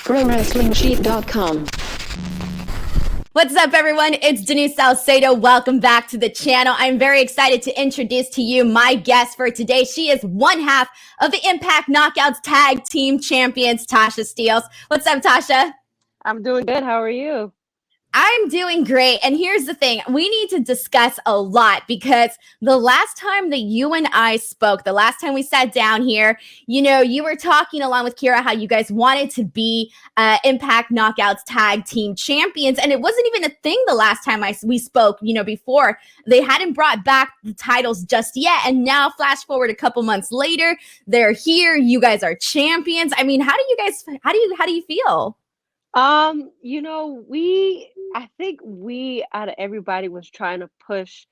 ProWrestlingSheet.com. What's up, everyone? It's Denise Salcedo. Welcome back to the channel. I'm very excited to introduce to you my guest for today. She is one half of the Impact Knockouts Tag Team Champions, Tasha Steelz. What's up, Tasha? I'm doing good. How are you? I'm doing great. And here's the thing. We need to discuss a lot because the last time that you and I spoke, the last time we sat down here, you were talking along with Kiera how you guys wanted to be Impact Knockouts Tag Team Champions. And it wasn't even a thing the last time we spoke, before. They hadn't brought back the titles just yet. And now flash forward a couple months later, they're here. You guys are champions. I mean, how do you feel? I think we out of everybody was trying to push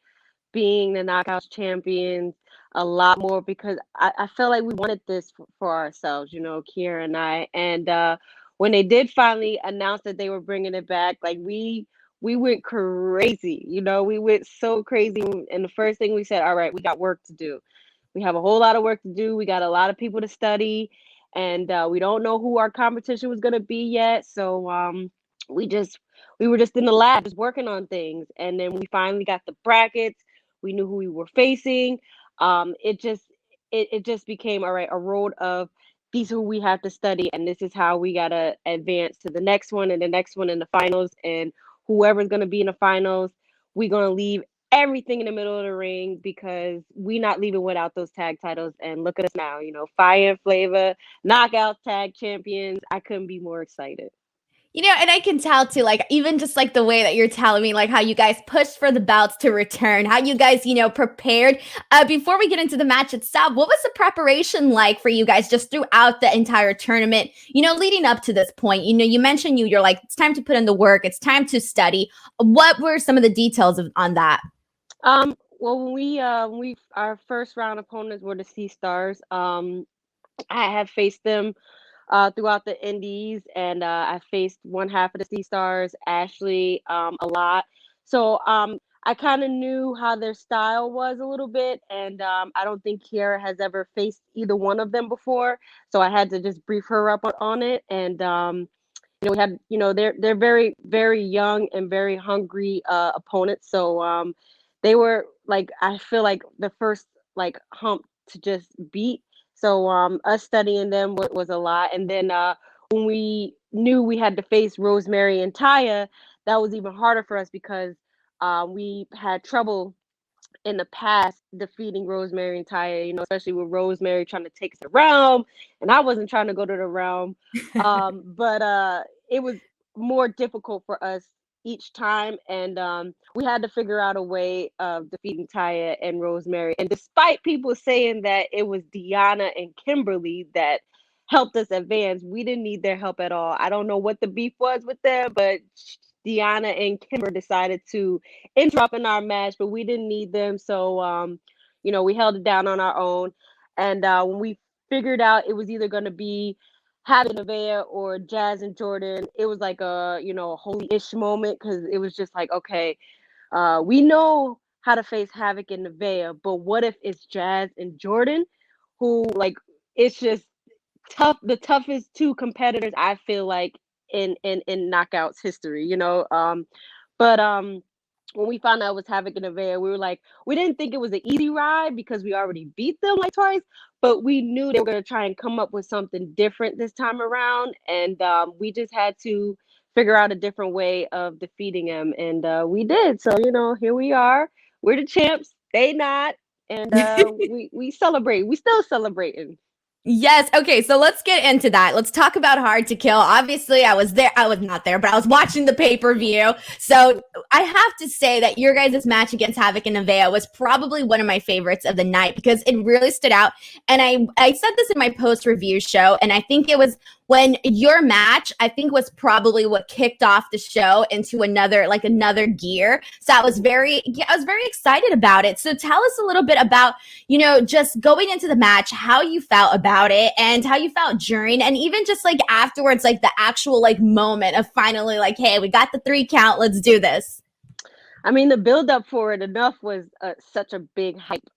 being the Knockouts champions a lot more because I felt like we wanted this for ourselves, Kiera and I. And when they did finally announce that they were bringing it back, like we went crazy, we went so crazy. And the first thing we said, all right, we got work to do. We have a whole lot of work to do. We got a lot of people to study. And we don't know who our competition was going to be yet. So we were just in the lab just working on things. And then we finally got the brackets. We knew who we were facing. It just became, all right, a road of these are who we have to study. And this is how we got to advance to the next one and the next one in the finals. And whoever's going to be in the finals, we're going to leave everything in the middle of the ring because we're not leaving without those tag titles. And look at us now, Fire N Flava, Knockouts Tag Champions. I couldn't be more excited. And I can tell too, like, even just like the way that you're telling me, like how you guys pushed for the belts to return, how you guys, prepared. Before we get into the match itself, what was the preparation like for you guys just throughout the entire tournament, leading up to this point? You mentioned you're like, it's time to put in the work. It's time to study. What were some of the details on that? Well, when our first round opponents were the Sea Stars. I have faced them throughout the indies, and I faced one half of the Sea Stars, Ashley, a lot. So I kind of knew how their style was a little bit, and I don't think Kiera has ever faced either one of them before. So I had to just brief her up on it, and we had, they're very, very young and very hungry opponents. So they were like, I feel like the first like hump to just beat. So us studying them was a lot. And then when we knew we had to face Rosemary and Taya, that was even harder for us because we had trouble in the past defeating Rosemary and Taya, especially with Rosemary trying to take us to the realm. And I wasn't trying to go to the realm. But it was more difficult for us each time. And we had to figure out a way of defeating Taya and Rosemary. And despite people saying that it was Deanna and Kimberly that helped us advance, we didn't need their help at all. I don't know what the beef was with them, but Deanna and Kimber decided to interrupt in our match, but we didn't need them. So, we held it down on our own. And when we figured out it was either going to be Havoc and Nevaeh or Jazz and Jordan, it was like a holy-ish moment because it was just like, okay, we know how to face Havoc and Nevaeh, but what if it's Jazz and Jordan, who like it's just tough, the toughest two competitors I feel like in Knockouts history, but when we found out it was Havoc and Nevaeh, we were like, we didn't think it was an easy ride because we already beat them like twice, but we knew they were going to try and come up with something different this time around. And we just had to figure out a different way of defeating them. And we did. So, here we are. We're the champs. They not. And we celebrate. We still celebrating. Yes. Okay. So let's get into that. Let's talk about Hard to Kill. Obviously, I was there. I was not there, but I was watching the pay-per-view. So I have to say that your guys' match against Havoc and Nevaeh was probably one of my favorites of the night because it really stood out. And I said this in my post-review show, and I think it was when your match, I think, was probably what kicked off the show into another gear. So I was very excited about it. So tell us a little bit about, just going into the match, how you felt about it and how you felt during, and even just like afterwards, like the actual like moment of finally like, hey, we got the 3 count. Let's do this. I mean, the build up for it enough was such a big hype.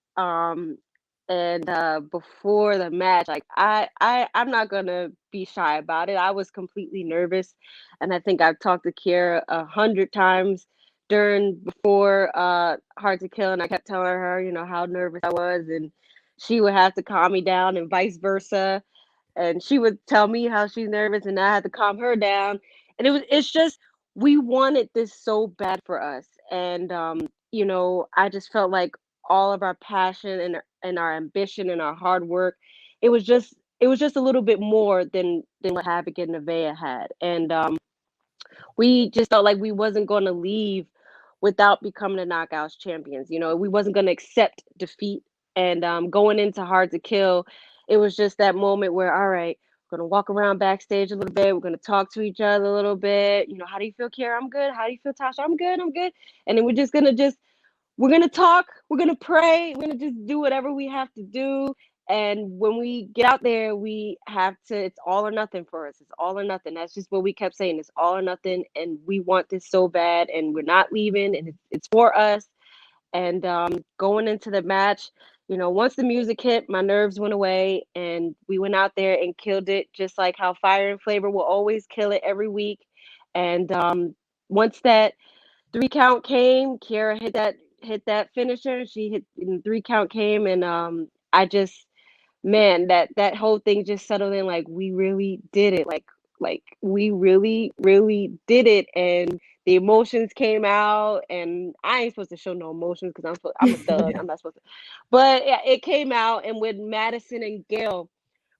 And before the match, like I'm not gonna be shy about it. I was completely nervous, and I think I've talked to Kiera 100 times during before Hard to Kill, and I kept telling her, you know, how nervous I was, and she would have to calm me down, and vice versa. And she would tell me how she's nervous, and I had to calm her down. And it's just we wanted this so bad for us, and you know, I just felt like all of our passion and our ambition and our hard work, it was just a little bit more than what Havoc and Nevaeh had, and we just felt like we wasn't going to leave without becoming the Knockouts champions. You know, we wasn't going to accept defeat. And going into Hard to Kill, it was just that moment where, all right, we're going to walk around backstage a little bit. We're going to talk to each other a little bit. You know, how do you feel, Kiera? I'm good. How do you feel, Tasha? I'm good. I'm good. And then we're going to talk, we're going to pray, we're going to just do whatever we have to do. And when we get out there, we have to, it's all or nothing for us. It's all or nothing. That's just what we kept saying. It's all or nothing. And we want this so bad, and we're not leaving, and it's for us. And going into the match, you know, once the music hit, my nerves went away, and we went out there and killed it, just like how Fire and Flavor will always kill it every week. And once that 3 count came, Kiera hit that finisher. She hit in 3 count came, and I just, man, that whole thing just settled in. Like, we really did it. Like we really did it, and the emotions came out. And I ain't supposed to show no emotions because I'm a thug. I'm not supposed to, but yeah, it came out. And when Madison and Gail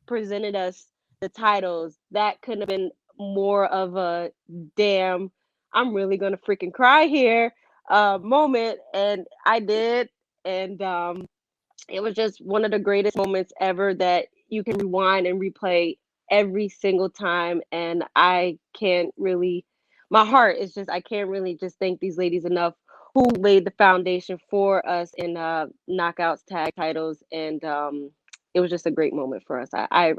presented us the titles, that couldn't have been more of a damn, I'm really gonna freaking cry here moment. And I did. And it was just one of the greatest moments ever that you can rewind and replay every single time. And I can't really, my heart is just, I can't really just thank these ladies enough who laid the foundation for us in Knockouts tag titles. And it was just a great moment for us. I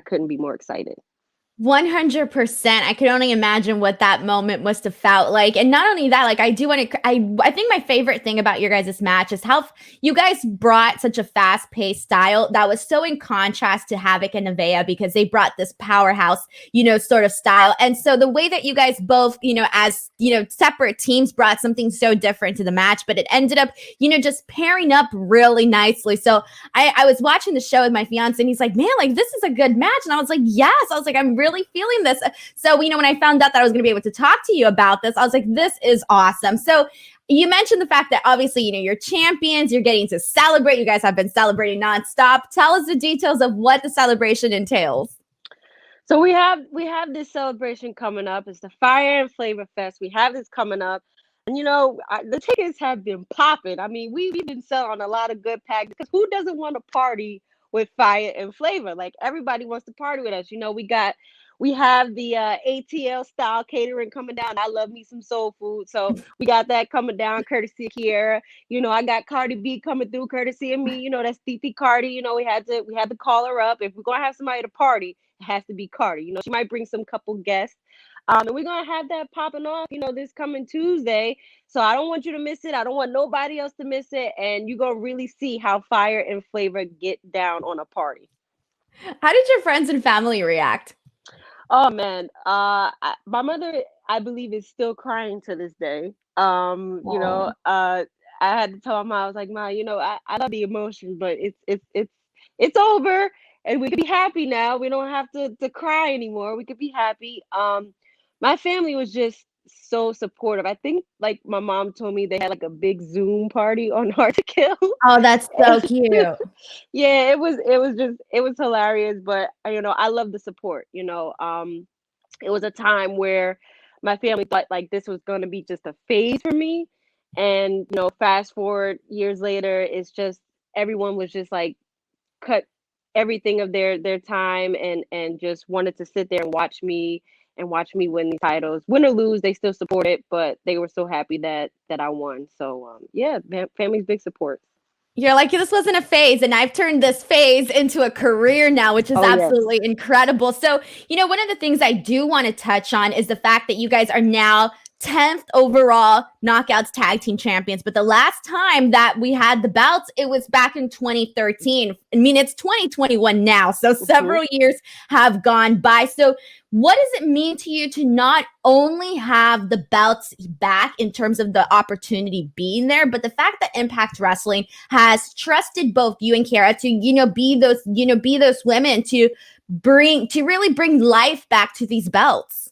couldn't be more excited. 100%. I could only imagine what that moment must have felt like. And not only that, like I do want to, I think my favorite thing about your guys' match is how you guys brought such a fast paced style that was so in contrast to Havoc and Nevaeh, because they brought this powerhouse, you know, sort of style. And so the way that you guys both, you know, as, you know, separate teams brought something so different to the match, but it ended up, you know, just pairing up really nicely. So I was watching the show with my fiance, and he's like, man, like this is a good match. And I was like, yes. I was like, I'm really feeling this. So, you know, when I found out that I was going to be able to talk to you about this, I was like, this is awesome. So you mentioned the fact that obviously, you know, you're champions, you're getting to celebrate. You guys have been celebrating nonstop. Tell us the details of what the celebration entails. So we have this celebration coming up. It's the Fire and Flavor Fest. We have this coming up. And you know, the tickets have been popping. I mean, we've been selling a lot of good packs, because who doesn't want to party with Fire and Flavor? Like, everybody wants to party with us. You know, we have the ATL style catering coming down. I love me some soul food, so we got that coming down, courtesy of Kiera. You know, I got Cardi B coming through, courtesy of me. You know, that's Titi Cardi. You know, we had to call her up. If we're gonna have somebody to party, it has to be Cardi. You know, she might bring some couple guests. And we're gonna have that popping off, you know, this coming Tuesday. So I don't want you to miss it. I don't want nobody else to miss it. And you're gonna really see how Fire and Flavor get down on a party. How did your friends and family react? Oh man, my mother, I believe, is still crying to this day. You know, I had to tell my mom, I was like, "Ma, you know, I love the emotion, but it's over, and we can be happy now. We don't have to cry anymore. We could be happy." My family was just so supportive. I think, like, my mom told me they had like a big Zoom party on Hard to Kill. Oh, that's so cute. Yeah, it was hilarious. But you know, I love the support. You know, it was a time where my family thought like this was going to be just a phase for me, and you know, fast forward years later, it's just everyone was just like cut everything of their time, and just wanted to sit there and watch me win these titles, win or lose. They still support it, but they were so happy that I won. So yeah, family's big support. You're like, this wasn't a phase, and I've turned this phase into a career now, which is Oh yes. absolutely incredible. So, you know, one of the things I do want to touch on is the fact that you guys are now 10th overall Knockouts Tag Team Champions. But the last time that we had the belts, it was back in 2013. I mean, it's 2021 now, so several years have gone by. So what does it mean to you to not only have the belts back in terms of the opportunity being there, but the fact that Impact Wrestling has trusted both you and Kiera to, be those women to really bring life back to these belts?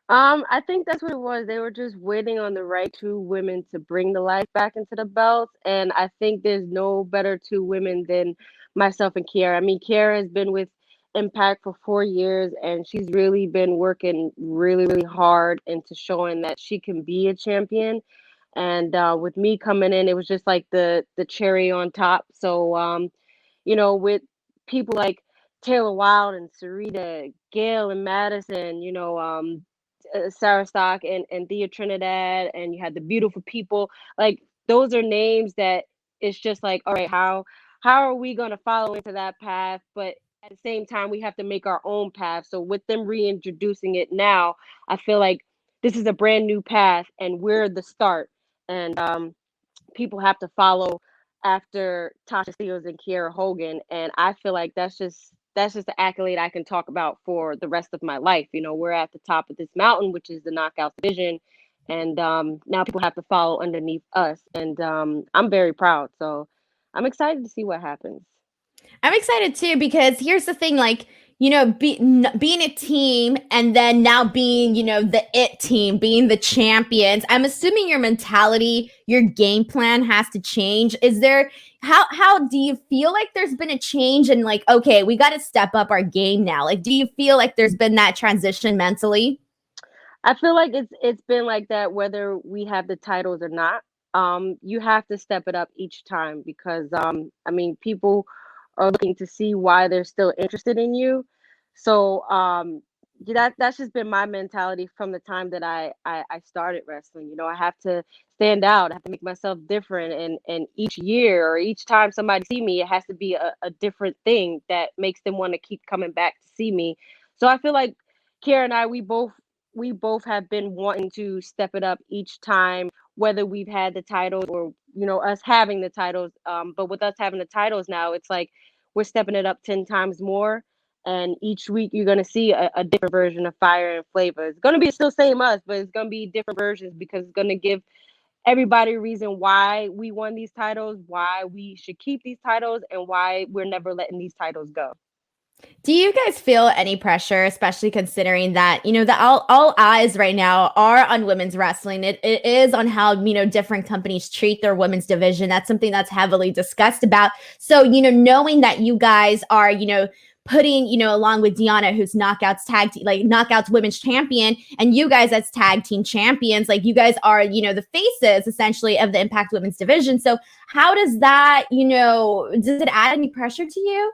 I think that's what it was. They were just waiting on the right two women to bring the life back into the belts, and I think there's no better two women than myself and Kiera. I mean, Kiera has been with Impact for 4 years, and she's really been working really, really hard into showing that she can be a champion. And with me coming in, it was just like the cherry on top. So with people like Taylor Wilde and Sarita, Gail and Madison, Sarah Stock and Thea Trinidad, and you had the beautiful people. Like those are names that it's just like, all right, how are we gonna follow into that path? But at the same time, we have to make our own path. So with them reintroducing it now, I feel like this is a brand new path, and we're the start. And people have to follow after Tasha Steelz and Kiera Hogan, and I feel like that's just the accolade I can talk about for the rest of my life. We're at the top of this mountain, which is the knockout division, and now people have to follow underneath us, and I'm very proud. So I'm excited to see what happens. I'm excited too because here's the thing, like, being a team and then now being, the it team, being the champions. I'm assuming your mentality, your game plan has to change. Is there how do you feel like there's been a change and like, okay, we got to step up our game now? Like, do you feel like there's been that transition mentally? I feel like it's been like that whether we have the titles or not. You have to step it up each time because I mean people are looking to see why they're still interested in you. So yeah, that's just been my mentality from the time that I started wrestling. I have to stand out. I have to make myself different, and each year or each time somebody see me, it has to be a different thing that makes them want to keep coming back to see me. So I feel like Kiera and I, we both have been wanting to step it up each time, whether we've had the titles or us having the titles. But with us having the titles now, it's like we're stepping it up 10 times more. And each week you're gonna see a different version of Fire N Flava. It's gonna be still same us, but it's gonna be different versions because it's gonna give everybody a reason why we won these titles, why we should keep these titles, and why we're never letting these titles go. Do you guys feel any pressure, especially considering that, that all eyes right now are on women's wrestling? It is on how, different companies treat their women's division. That's something that's heavily discussed about. So, knowing that you guys are, putting, along with Deanna, who's Knockouts women's champion, and you guys as tag team champions, like you guys are, the faces essentially of the Impact Women's division. So how does that, does it add any pressure to you?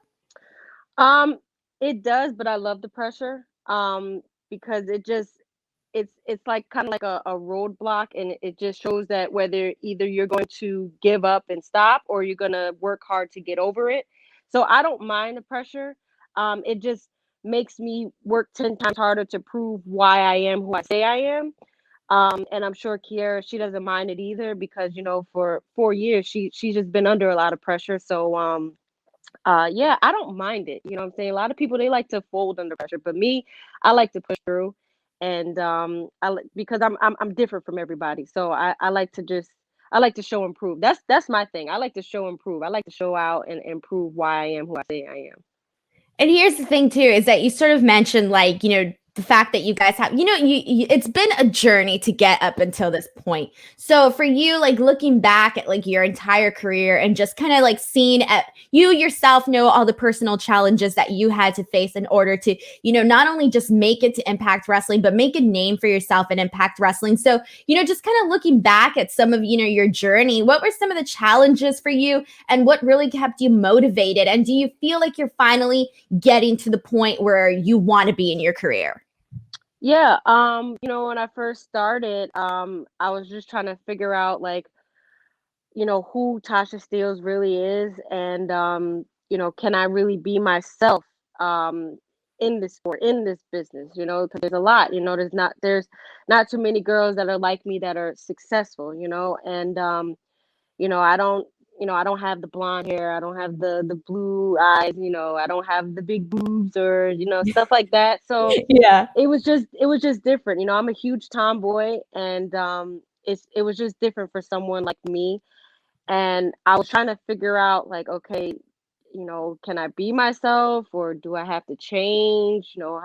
Um, it does, but I love the pressure. Because it's like kind of like a roadblock, and it just shows that whether either you're going to give up and stop or you're gonna work hard to get over it. So I don't mind the pressure. It just makes me work 10 times harder to prove why I am who I say I am. And I'm sure Kiera, she doesn't mind it either because for 4 years she's just been under a lot of pressure. So yeah, I don't mind it. You know what I'm saying? A lot of people they like to fold under pressure, but me, I like to push through, and because I'm different from everybody, so I like to I like to show and prove. That's my thing. I like to show and prove. I like to show out and prove why I am who I say I am. And here's the thing too, is that you sort of mentioned like, the fact that you guys have, it's been a journey to get up until this point. So for you, like looking back at like your entire career and just kind of like seeing at you yourself know all the personal challenges that you had to face in order to, not only just make it to Impact Wrestling, but make a name for yourself in Impact Wrestling. So, just kind of looking back at some of, your journey, what were some of the challenges for you and what really kept you motivated? And do you feel like you're finally getting to the point where you want to be in your career? Yeah, when I first started, I was just trying to figure out like, who Tasha Steelz really is, and can I really be myself um in this sport, in this business, you know, because there's a lot, you know, there's not too many girls that are like me that are successful, you know, and you know, I don't have the blonde hair, I don't have the blue eyes, you know, I don't have the big boobs or, you know, stuff like that. So Yeah. it was just different. You know, I'm a huge tomboy, and it was just different for someone like me. And I was trying to figure out, like, okay, you know, can I be myself, or do I have to change? You know,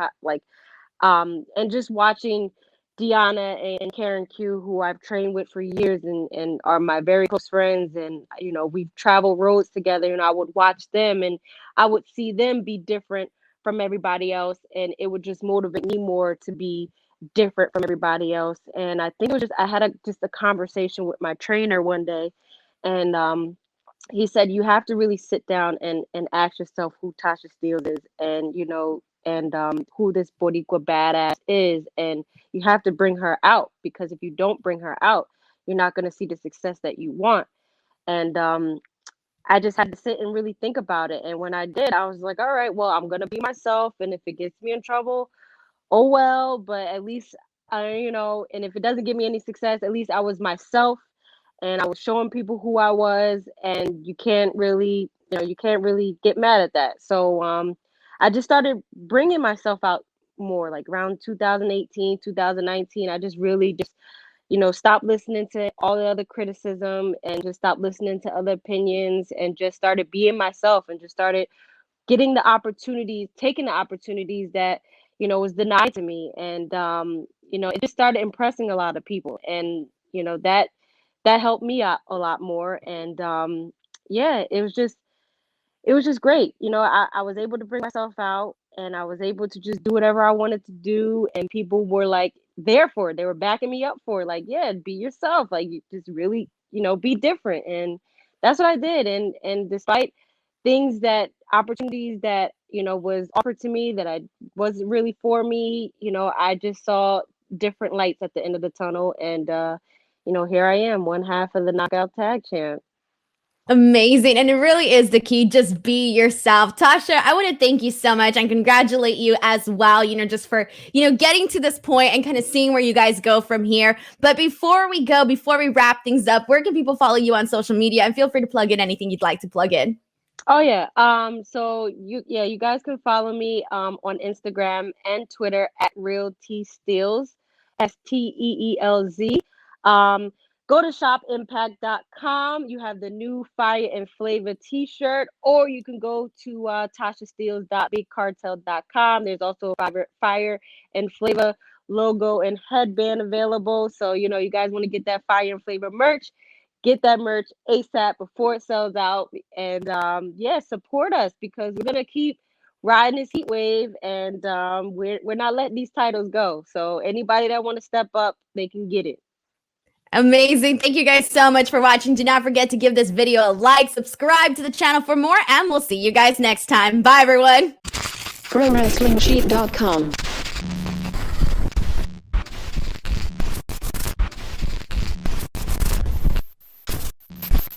and just watching Deanna and Karen Q, who I've trained with for years and are my very close friends, and you know, we've traveled roads together, and I would watch them and I would see them be different from everybody else, and it would just motivate me more to be different from everybody else. And I think it was just I had just a conversation with my trainer one day, and he said you have to really sit down and ask yourself who Tasha Steelz is, and you know, and who this Boricua badass is, and you have to bring her out, because if you don't bring her out, you're not going to see the success that you want. And I just had to sit and really think about it. And when I did, I was like, all right, well, I'm going to be myself, and if it gets me in trouble, oh well, but at least I, you know, and if it doesn't give me any success, at least I was myself, and I was showing people who I was, and you can't really, you know, you can't really get mad at that. So I just started bringing myself out more, like around 2018, 2019. I just really just, you know, stopped listening to all the other criticism, and just stopped listening to other opinions, and just started being myself, and just started getting the opportunities, taking the opportunities that, you know, was denied to me. And you know, it just started impressing a lot of people, and you know, that helped me out a lot more. And yeah, it was just great. You know, I was able to bring myself out, and I was able to just do whatever I wanted to do, and people were like there for it. They were backing me up for it, like, yeah, be yourself, like, you just really, you know, be different. And that's what I did. And despite things that opportunities that, you know, was offered to me that I wasn't really for me, you know, I just saw different lights at the end of the tunnel. And you know, here I am, one half of the knockout tag champ. Amazing. And it really is the key. Just be yourself. Tasha, I want to thank you so much and congratulate you as well, you know, just for, you know, getting to this point and kind of seeing where you guys go from here. But before we go, before we wrap things up, where can people follow you on social media? And feel free to plug in anything you'd like to plug in. Oh yeah. So you guys can follow me on Instagram and Twitter at Real T Steelz, Steelz. Um, Go to shopimpact.com. You have the new Fire N Flava t-shirt, or you can go to tashassteelz.bigcartel.com. There's also a Fire N Flava logo and headband available. So, you know, you guys want to get that Fire N Flava merch, get that merch ASAP before it sells out. And yeah, support us, because we're gonna keep riding this heat wave, and we're not letting these titles go. So anybody that want to step up, they can get it. Amazing. Thank you guys so much for watching. Do not forget to give this video a like, subscribe to the channel for more, and we'll see you guys next time. Bye, everyone. ProWrestlingSheet.com